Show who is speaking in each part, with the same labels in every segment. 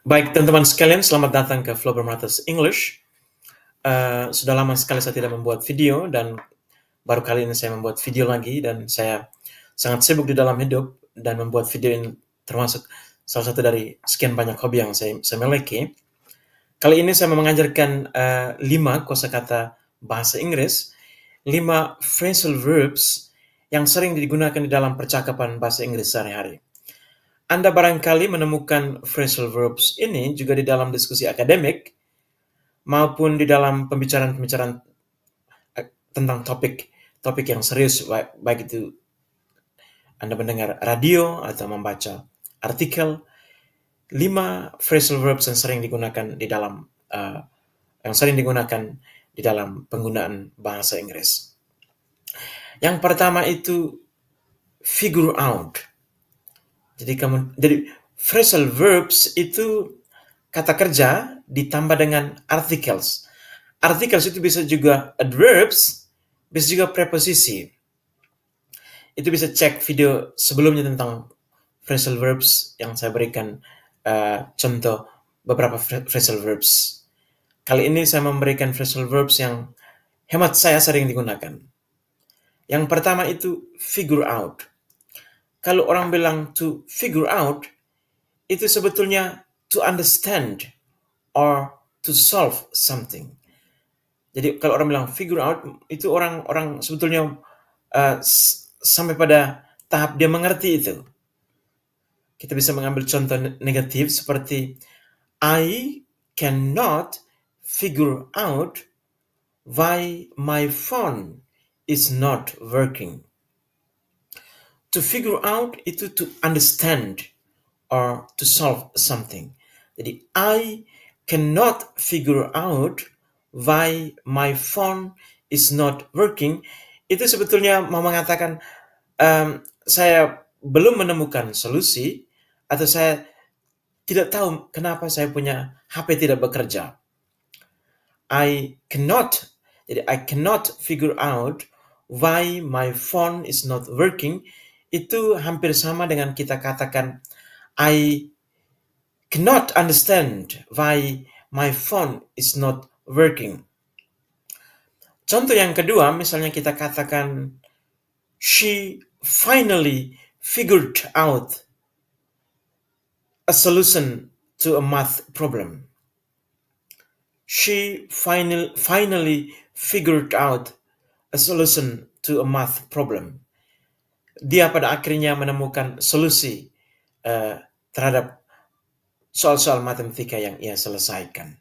Speaker 1: Baik, teman-teman sekalian, selamat datang ke Flow Matters English. Sudah lama sekali saya tidak membuat video dan baru kali ini saya membuat video lagi dan saya sangat sibuk di dalam hidup dan membuat video ini termasuk salah satu dari sekian banyak hobi yang saya miliki. Kali ini saya mau mengajarkan 5 kosakata bahasa Inggris, 5 phrasal verbs yang sering digunakan di dalam percakapan bahasa Inggris sehari-hari. Anda barangkali menemukan phrasal verbs ini juga di dalam diskusi akademik maupun di dalam pembicaraan-pembicaraan tentang topik yang serius, baik itu Anda mendengar radio atau membaca artikel. 5 phrasal verbs yang sering digunakan di dalam penggunaan bahasa Inggris. Yang pertama itu figure out. Jadi phrasal verbs itu kata kerja ditambah dengan articles. Articles itu bisa juga adverbs, bisa juga preposisi. Itu bisa cek video sebelumnya tentang phrasal verbs yang saya berikan contoh beberapa phrasal verbs. Kali ini saya memberikan phrasal verbs yang hemat saya sering digunakan. Yang pertama itu figure out. Kalau orang bilang to figure out, itu sebetulnya to understand or to solve something. Jadi kalau orang bilang figure out, itu orang sebetulnya sampai pada tahap dia mengerti itu. Kita bisa mengambil contoh negatif seperti I cannot figure out why my phone is not working. To figure out itu to understand or to solve something. Jadi I cannot figure out why my phone is not working. Itu sebetulnya mau mengatakan saya belum menemukan solusi atau saya tidak tahu kenapa saya punya HP tidak bekerja. I cannot figure out why my phone is not working. Itu hampir sama dengan kita katakan I cannot understand why my phone is not working. Contoh yang kedua, misalnya kita katakan she finally figured out a solution to a math problem. She finally figured out a solution to a math problem. Dia pada akhirnya menemukan solusi terhadap soal-soal matematika yang ia selesaikan.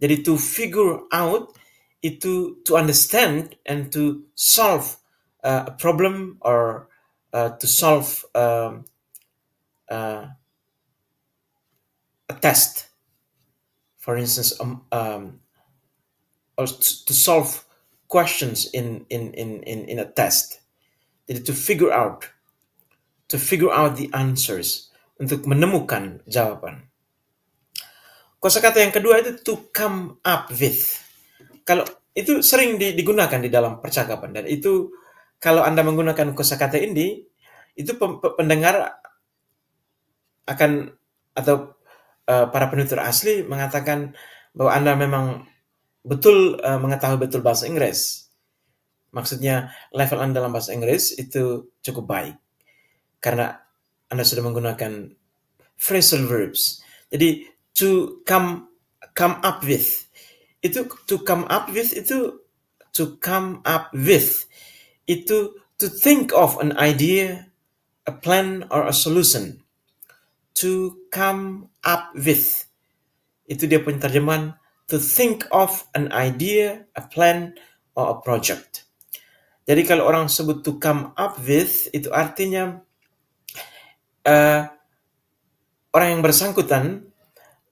Speaker 1: Jadi to figure out itu to understand and to solve a problem or to solve a test. For instance, or to solve questions in a test. Jadi to figure out the answers, untuk menemukan jawaban. Kosakata yang kedua itu to come up with. Kalau itu sering digunakan di dalam percakapan, dan itu kalau Anda menggunakan kosakata ini, itu pendengar akan atau para penutur asli mengatakan bahwa Anda memang betul mengetahui betul bahasa Inggris. Maksudnya level Anda dalam bahasa Inggris itu cukup baik karena Anda sudah menggunakan phrasal verbs. Jadi to come up with itu to come up with itu to think of an idea, a plan or a solution. To come up with itu dia punya terjemahan to think of an idea, a plan or a project. Jadi kalau orang sebut to come up with, itu artinya orang yang bersangkutan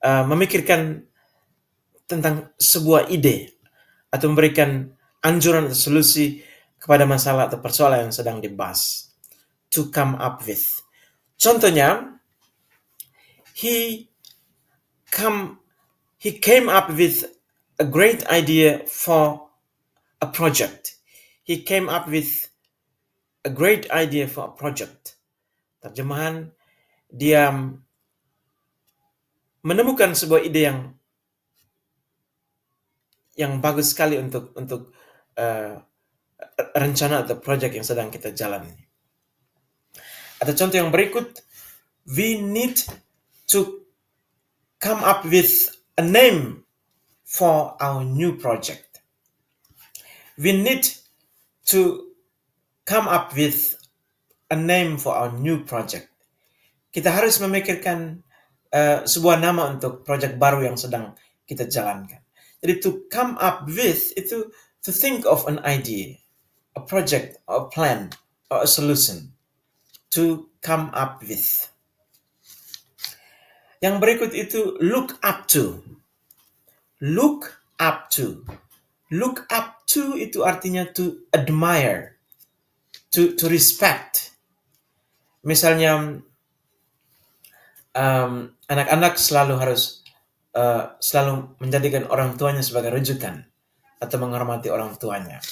Speaker 1: memikirkan tentang sebuah ide atau memberikan anjuran atau solusi kepada masalah atau persoalan yang sedang dibahas. To come up with. Contohnya, he came up with a great idea for a project. He came up with a great idea for a project. Terjemahan, dia menemukan sebuah ide yang bagus sekali untuk rencana atau proyek yang sedang kita jalani. Atau contoh yang berikut, we need to come up with a name for our new project. We need to come up with a name for our new project. Kita harus memikirkan sebuah nama untuk proyek baru yang sedang kita jalankan. Jadi to come up with itu to think of an idea, a project, a plan, or a solution. To come up with. Yang berikut itu look up to. Look up to. Look up to itu artinya to admire, to respect. Misalnya anak-anak selalu harus selalu menjadikan orang tuanya sebagai rujukan atau menghormati orang tuanya.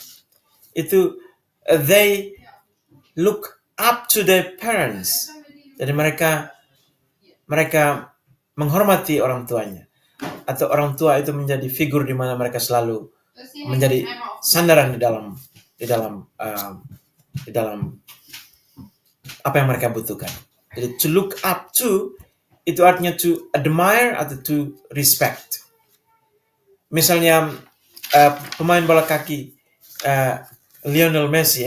Speaker 1: Itu they look up to their parents. Jadi mereka menghormati orang tuanya. Atau orang tua itu menjadi figur di mana mereka selalu menjadi sandaran di dalam apa yang mereka butuhkan. Jadi to look up to itu artinya to admire atau to respect. Misalnya pemain bola kaki Lionel Messi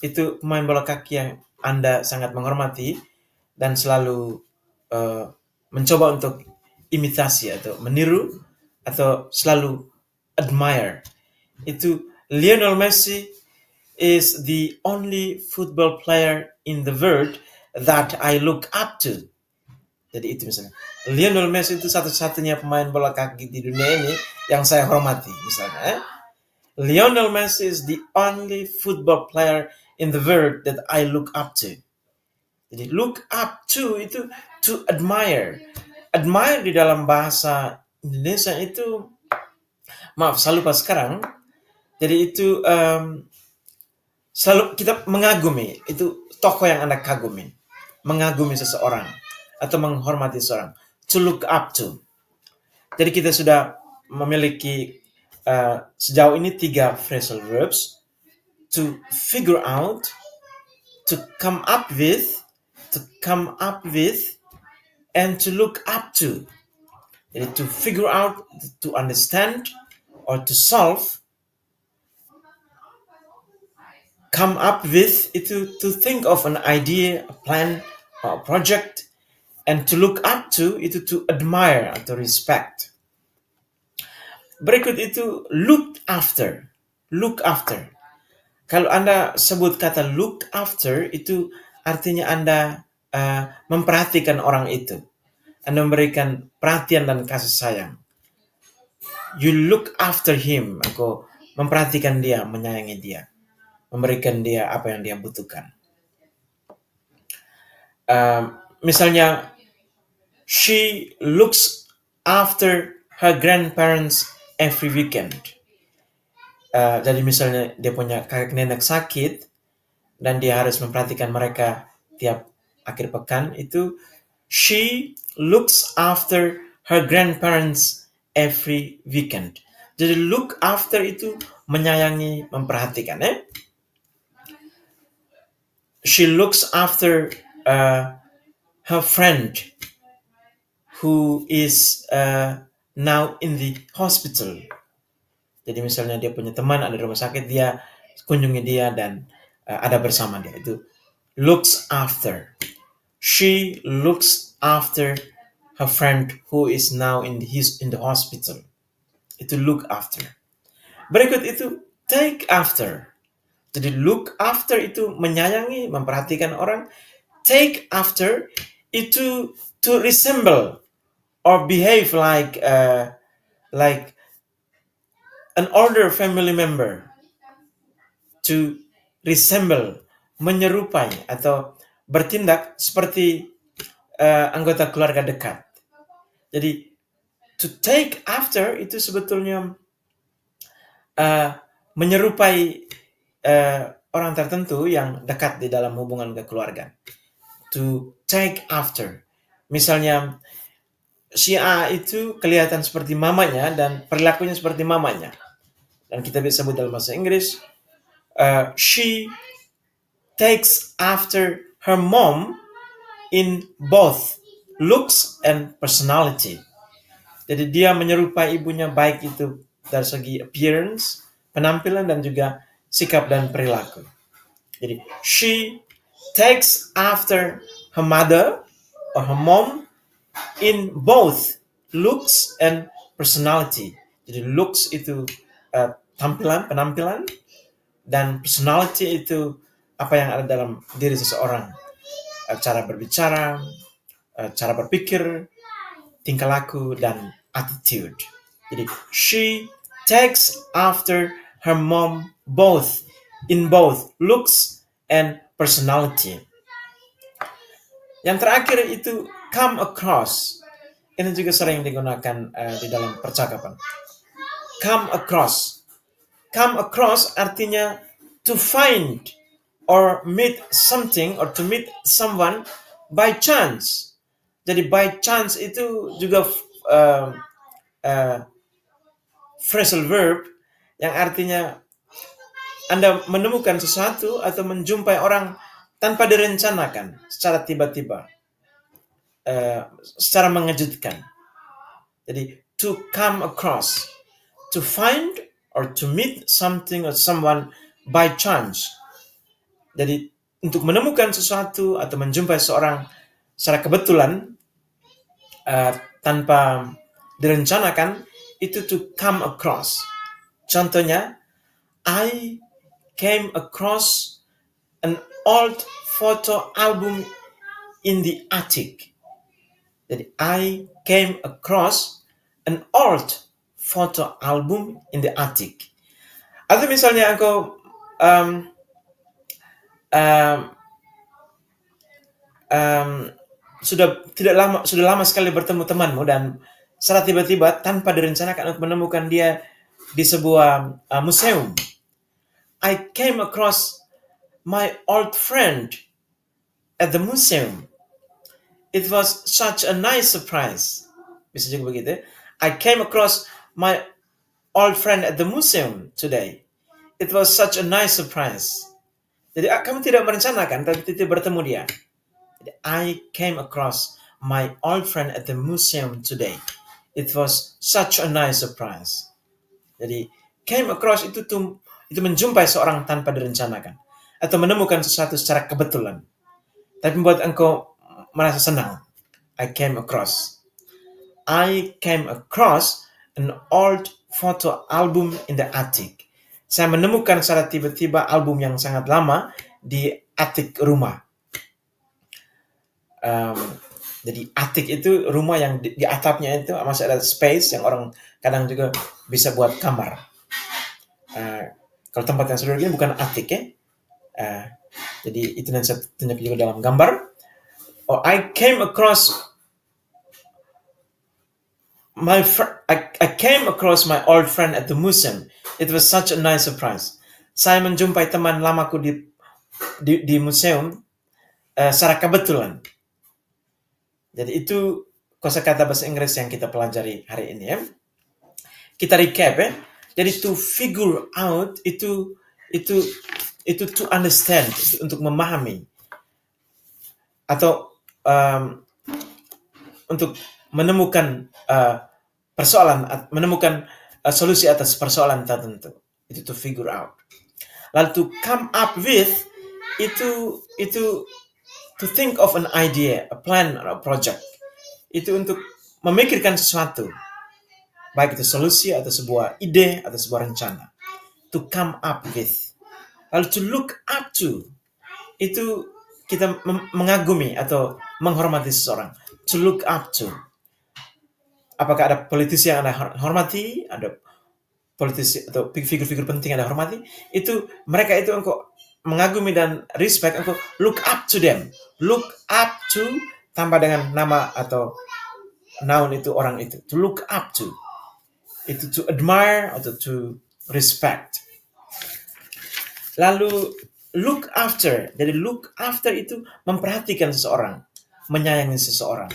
Speaker 1: itu pemain bola kaki yang Anda sangat menghormati dan selalu mencoba untuk imitasi atau meniru atau selalu admire. Itu Lionel Messi is the only football player in the world that I look up to. Jadi itu misalnya Lionel Messi itu satu-satunya pemain bola kaki di dunia ini yang saya hormati misalnya. Lionel Messi is the only football player in the world that I look up to. Jadi look up to itu to admire. Admire di dalam bahasa Indonesia itu, maaf saya lupa sekarang. Jadi itu selalu kita mengagumi, itu tokoh yang Anda kagumi. Mengagumi seseorang atau menghormati seseorang. To look up to. Jadi kita sudah memiliki sejauh ini 3 phrasal verbs. To figure out, to come up with, and to look up to. Jadi to figure out, to understand, or to solve. Come up with itu to think of an idea, a plan, or a project. And to look up to itu to admire atau respect. Berikut itu look after. Look after. Kalau Anda sebut kata look after itu artinya Anda memperhatikan orang itu. Anda memberikan perhatian dan kasih sayang. You look after him. Aku memperhatikan dia, menyayangi dia. Memberikan dia apa yang dia butuhkan. Misalnya, she looks after her grandparents every weekend. Jadi misalnya dia punya kakek nenek sakit dan dia harus memperhatikan mereka tiap akhir pekan, itu she looks after her grandparents every weekend. Jadi look after itu menyayangi, memperhatikan. She looks after her friend who is now in the hospital. Jadi misalnya dia punya teman ada di rumah sakit, dia kunjungi dia dan ada bersama dia. Itu looks after. She looks after her friend who is now in the hospital. Itu look after. Berikut itu take after. Jadi look after itu menyayangi, memperhatikan orang. Take after itu to resemble or behave like an older family member. To resemble, menyerupai atau bertindak seperti anggota keluarga dekat. Jadi to take after itu sebetulnya menyerupai orang tertentu yang dekat di dalam hubungan kekeluargaan. To take after. Misalnya si A itu kelihatan seperti mamanya dan perilakunya seperti mamanya. Dan kita bisa sebut dalam bahasa Inggris, she takes after her mom in both looks and personality. Jadi dia menyerupai ibunya baik itu dari segi appearance, penampilan, dan juga sikap dan perilaku. Jadi she takes after her mother or her mom in both looks and personality. Jadi looks itu penampilan, dan personality itu apa yang ada dalam diri seseorang. Cara berbicara, cara berpikir, tingkah laku, dan attitude. Jadi she takes after her mom in both looks and personality. Yang terakhir itu come across. Ini juga sering digunakan di dalam percakapan. Come across. Come across artinya to find or meet something or to meet someone by chance. Jadi by chance itu juga phrasal verb yang artinya Anda menemukan sesuatu atau menjumpai orang tanpa direncanakan, secara tiba-tiba, secara mengejutkan. Jadi to come across, to find or to meet something or someone by chance. Jadi untuk menemukan sesuatu atau menjumpai seorang secara kebetulan tanpa direncanakan, itu to come across. Contohnya, I came across an old photo album in the attic. Jadi I came across an old photo album in the attic. Atau misalnya engkau sudah lama sekali bertemu temanmu dan secara tiba-tiba tanpa direncanakan untuk menemukan dia di sebuah museum. I came across my old friend at the museum. It was such a nice surprise. Bisa juga begitu. I came across my old friend at the museum today. It was such a nice surprise. Jadi kamu tidak merencanakan, tapi tidak bertemu dia. Jadi, I came across my old friend at the museum today. It was such a nice surprise. Jadi came across itu menjumpai seorang tanpa direncanakan atau menemukan sesuatu secara kebetulan, tapi membuat engkau merasa senang. I came across an old photo album in the attic. Saya menemukan secara tiba-tiba album yang sangat lama di attic rumah. Jadi attic itu rumah yang di atapnya itu masih ada space yang orang kadang juga bisa buat kamar. Kalau tempat yang sederhana bukan attic ya. Jadi itu yang saya tunjuk juga dalam gambar. I came across my old friend at the museum. It was such a nice surprise. Saya menjumpai teman lamaku di museum secara kebetulan. Jadi itu kosakata bahasa Inggris yang kita pelajari hari ini ya. Kita recap ya. Jadi to figure out itu to understand, untuk memahami atau untuk menemukan persoalan, menemukan solusi atas persoalan tertentu. Itu to figure out. Lalu to come up with itu to think of an idea, a plan, or a project. Itu untuk memikirkan sesuatu, baik itu solusi atau sebuah ide atau sebuah rencana. To come up with. Lalu to look up to, itu kita mengagumi atau menghormati seseorang. To look up to. Apakah ada politisi yang Anda hormati, ada politisi atau figur-figur penting yang Anda hormati, itu mereka itu engkau mengagumi dan respect, engkau look up to them. Look up to tambah dengan nama atau noun itu orang itu. To look up to. Itu to admire atau to respect. Lalu look after. Jadi look after itu memperhatikan seseorang, menyayangi seseorang.